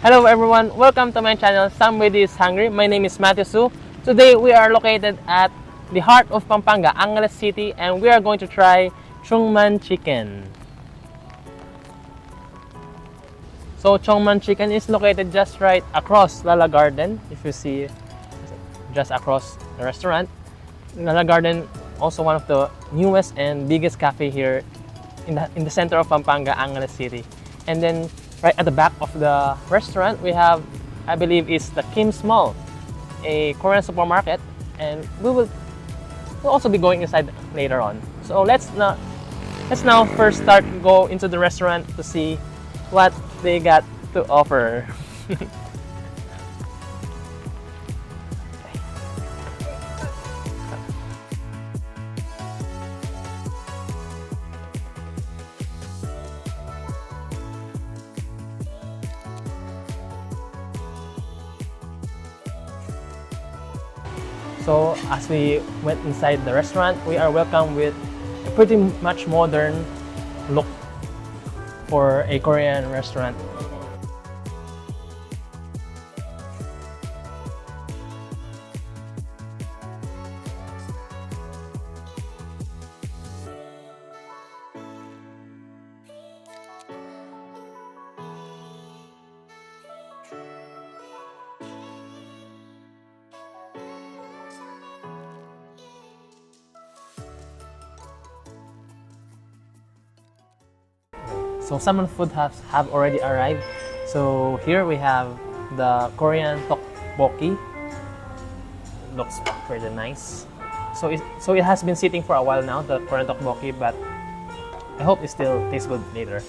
Hello everyone, welcome to my channel Somebody is Hungry. My name is Matitu. Today we are located at the heart of Pampanga, Angeles City, and we are going to try Choongman Chicken. So Choongman Chicken is located just right across Lala Garden. If you see, just across the restaurant. Lala Garden, also one of the newest and biggest cafe here in the center of Pampanga, Angeles City. And then right at the back of the restaurant, we have, I believe, is the Kim's Mall, a Korean supermarket, and we'll also be going inside later on. So let's now first go into the restaurant to see what they got to offer. So as we went inside the restaurant, we are welcomed with a pretty much modern look for a Korean restaurant. So some of the food have already arrived. So here we have the Korean tteokbokki. Looks pretty nice. So it has been sitting for a while now, the Korean tteokbokki, but I hope it still tastes good later.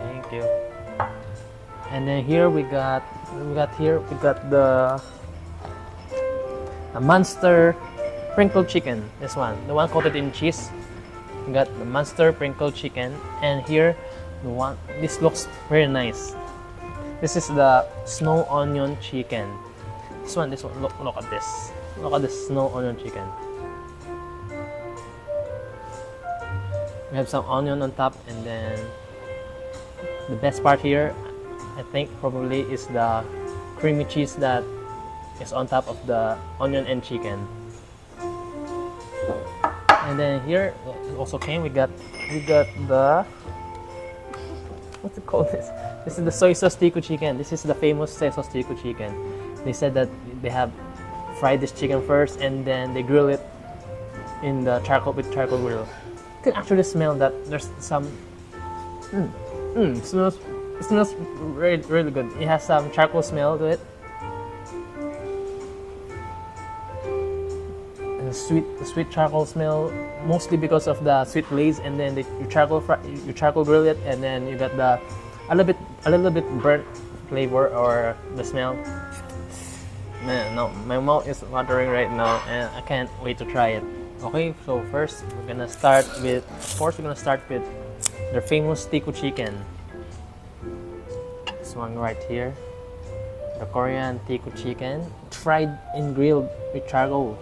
Thank you. And then here we got the monster prinkle chicken. This one, the one coated in cheese. We got the monster prinkle chicken, and here this looks very nice. This is the snow onion chicken. This one, look at this. Look at this snow onion chicken. We have some onion on top, and then the best part here, I think probably is the creamy cheese that is on top of the onion and chicken. And then here also came we got the, what's it called, this is the soy sauce Tikku Chicken. This is the famous soy sauce Tikku Chicken. They said that they have fried this chicken first and then they grill it in the charcoal grill. You can actually smell that there's some it smells really, really good. It has some charcoal smell to it. The sweet charcoal smell, mostly because of the sweet glaze, and then you charcoal grill it, and then you got a little bit burnt flavor or the smell. Man, no, my mouth is watering right now, and I can't wait to try it. Okay, so first we're gonna start with their famous Tikku Chicken. This one right here, the Korean Tikku Chicken, fried and grilled with charcoal.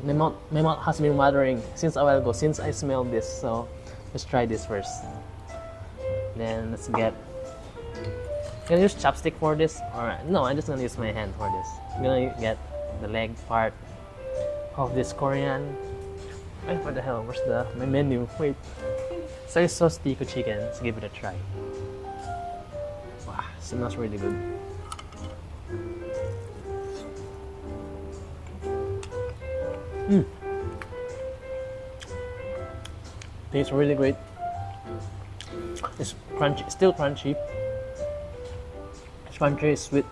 My mouth has been watering since a while ago, since I smelled this. So let's try this first. Then let's get. Can I use chopstick for this? Or no, I'm just gonna use my hand for this. I'm gonna get the leg part of this Korean. Wait, what the hell? Where's my menu? Wait. Soy sauce Tikku Chicken. Let's give it a try. Wow, smells really good. Tastes really great. It's crunchy, still crunchy. It's crunchy, it's sweet.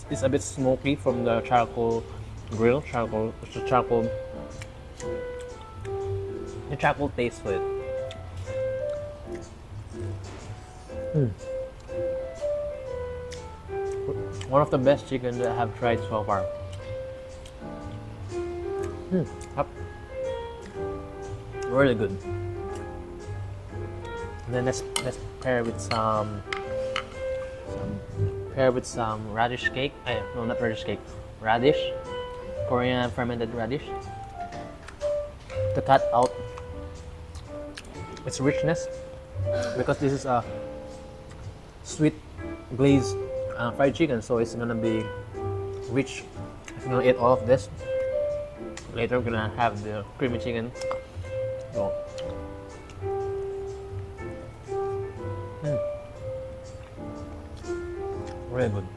It's a bit smoky from the charcoal grill. The charcoal taste to it. One of the best chicken that I have tried so far. Yep. Really good. And then let's pair with some radish cake. No, not radish cake. Radish, Korean fermented radish. To cut out its richness because this is a sweet glazed fried chicken, so it's gonna be rich. If you're gonna eat all of this, later we're gonna have the creamy chicken. So, really good.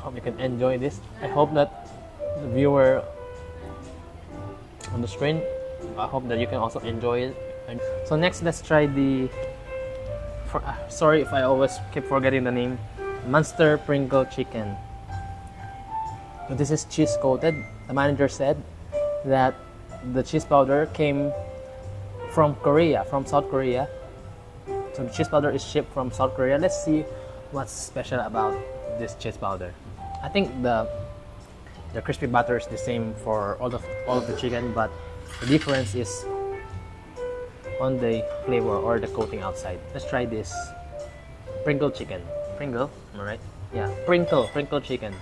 Hope you can enjoy this. I hope that the viewer on the screen, I hope that you can also enjoy it. So next, let's try the. Sorry if I always keep forgetting the name. Monster Prinkle Chicken. So this is cheese coated. The manager said that the cheese powder came from Korea, from South Korea. So the cheese powder is shipped from South Korea. Let's see what's special about this cheese powder. I think the crispy butter is the same for all of the chicken, but the difference is on the flavor or the coating outside. Let's try this prinkle chicken. Prinkle, am I right? Yeah, prinkle chicken.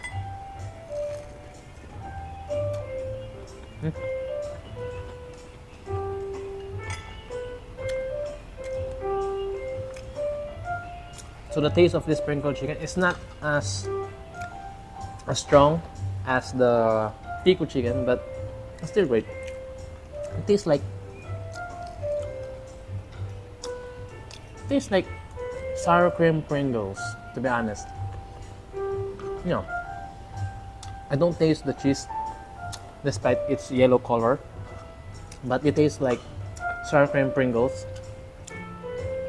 So the taste of this prinkle chicken is not as strong as the Tikku chicken, but it's still great. It tastes like sour cream Pringles, to be honest. You know, I don't taste the cheese despite its yellow color, but it tastes like sour cream Pringles.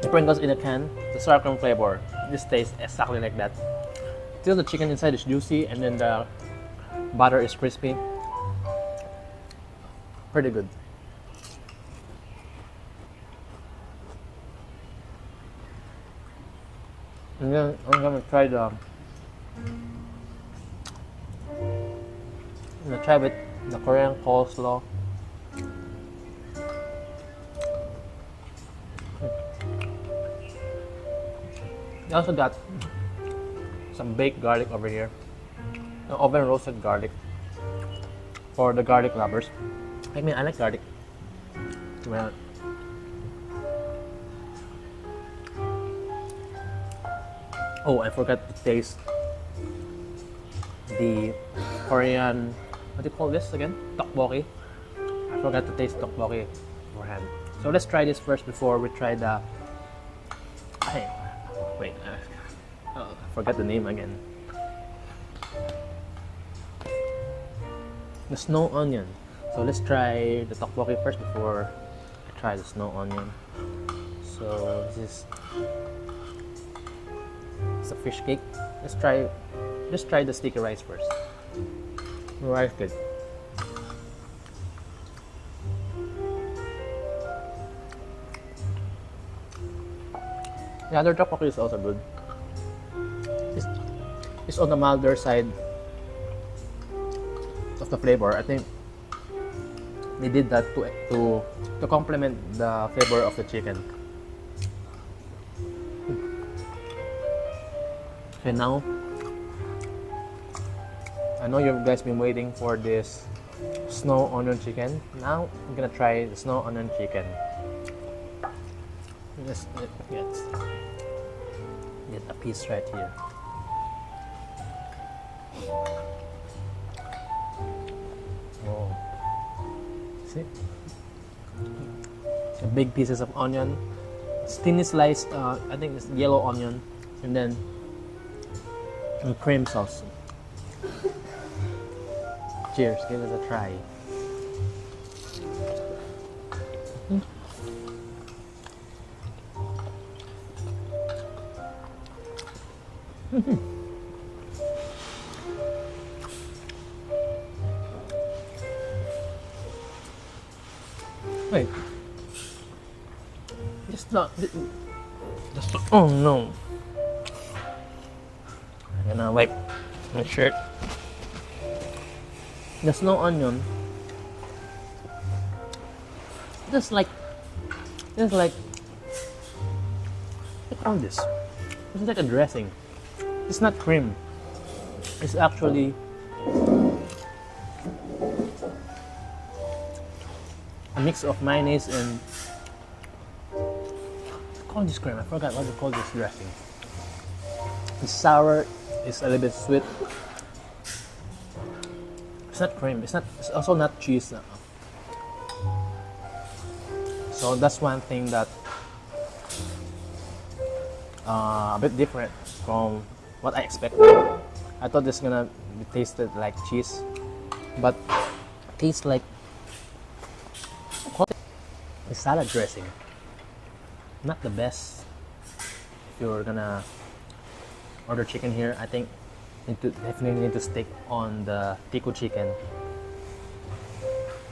The Pringles in a can, the sour cream flavor. This tastes exactly like that. Still, the chicken inside is juicy, and then the butter is crispy. Pretty good. And then I'm gonna try with the Korean coleslaw. I also got some baked garlic over here, oven roasted garlic for the garlic lovers. I mean, I like garlic. Well, oh, I forgot to taste the Korean, what do you call this again? Tteokbokki. I forgot to taste tteokbokki beforehand. So let's try this first before we try the. Wait, I forgot the name again. The snow onion. So let's try the tteokbokki first before I try the snow onion. So this is a fish cake. Let's try the sticky rice first. Rice good. The other tteokbokki is also good. It's on the milder side of the flavor. I think they did that to complement the flavor of the chicken. Okay, now I know you guys been waiting for this snow onion chicken. Now I'm gonna try the snow onion chicken. Let's get a piece right here. Oh, see, the big pieces of onion, thinly sliced. I think it's yellow onion, and then cream sauce. Cheers! Give it a try. Wait, just not. Oh no! I'm gonna wipe my shirt. The snow onion, just like, look on this. It's like a dressing. It's not cream. It's actually a mix of mayonnaise and call this cream. I forgot what to call this dressing. It's sour. It's a little bit sweet. It's not cream. It's also not cheese. So that's one thing that a bit different from what I expected. I thought this is gonna be tasted like cheese, but tastes like a salad dressing. Not the best. If you're gonna order chicken here, I think definitely need to stick on the Tikku Chicken.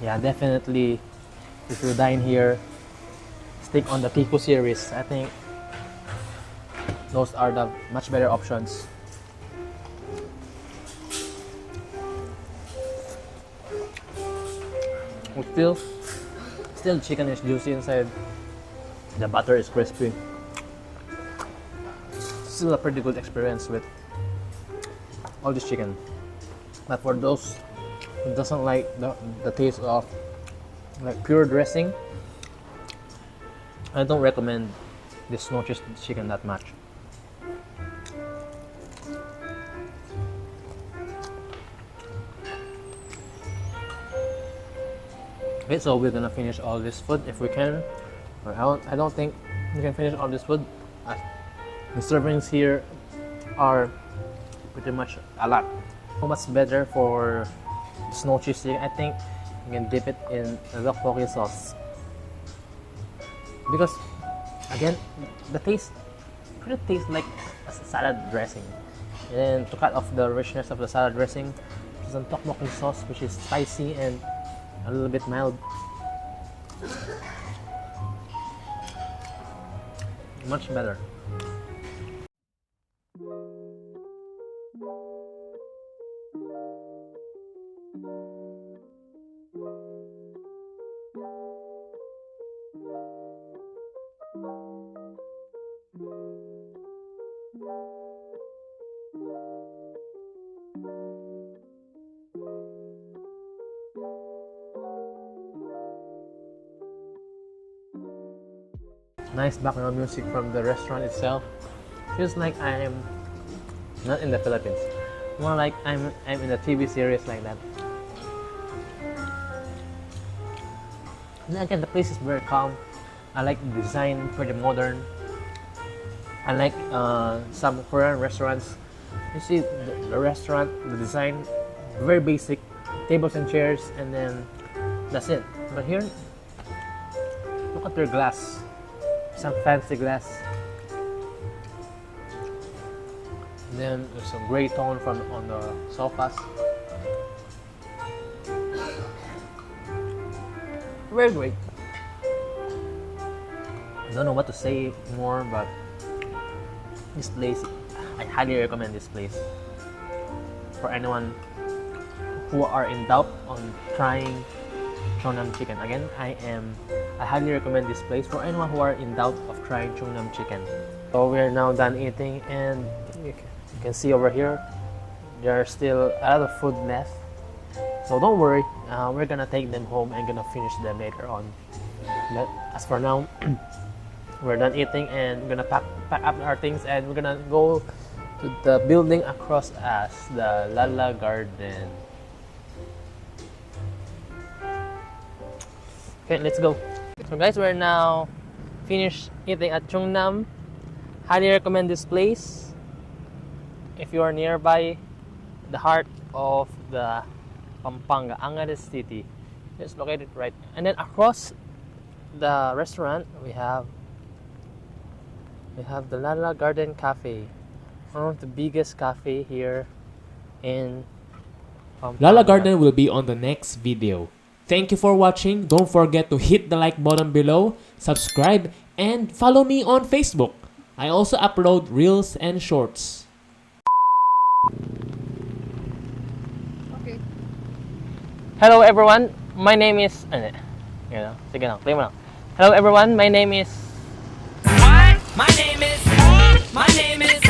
Yeah, definitely. If you dine here, stick on the Tikku series. I think those are the much better options. Still chicken is juicy inside. The butter is crispy. Still a pretty good experience with all this chicken. But for those who doesn't like the taste of like pure dressing, I don't recommend this smoky chicken that much. Okay, so we're gonna finish all this food if we can. I don't think we can finish all this food. The servings here are pretty much a lot. So much better for snow cheese chicken. I think you can dip it in the tteokbokki sauce because again the taste pretty tastes like a salad dressing. And to cut off the richness of the salad dressing, there's some tteokbokki sauce which is spicy and a little bit mild. Much better. Nice background music from the restaurant itself. Feels like I'm not in the Philippines. More like I'm in a TV series like that. And again, the place is very calm. I like the design, pretty modern. I like some Korean restaurants. You see the restaurant, the design, very basic, tables and chairs, and then that's it. But here, look at their glass. Some fancy glass. And then there's some gray tone on the sofas. Very great. I don't know what to say more, but this place, I highly recommend this place for anyone who are in doubt on trying Choongman Chicken. Again, I highly recommend this place for anyone who are in doubt of trying Choongman Chicken. So we're now done eating, and you can see over here there's still a lot of food left. So don't worry, we're gonna take them home and gonna finish them later on. But as for now, we're done eating and we're gonna pack up our things and we're gonna go to the building across as the Lala Garden. Okay, let's go. So guys, we're now finished eating at Choongman. Highly recommend this place if you are nearby the heart of the Pampanga, Angeles City. It's located right. And then across the restaurant, we have the Lala Garden Cafe, one of the biggest cafe here in Pampanga. Lala Garden will be on the next video. Thank you for watching. Don't forget to hit the like button below, subscribe, and follow me on Facebook. I also upload reels and shorts. Okay. Hello everyone, my name is Hello everyone, my name is What? My name is My name is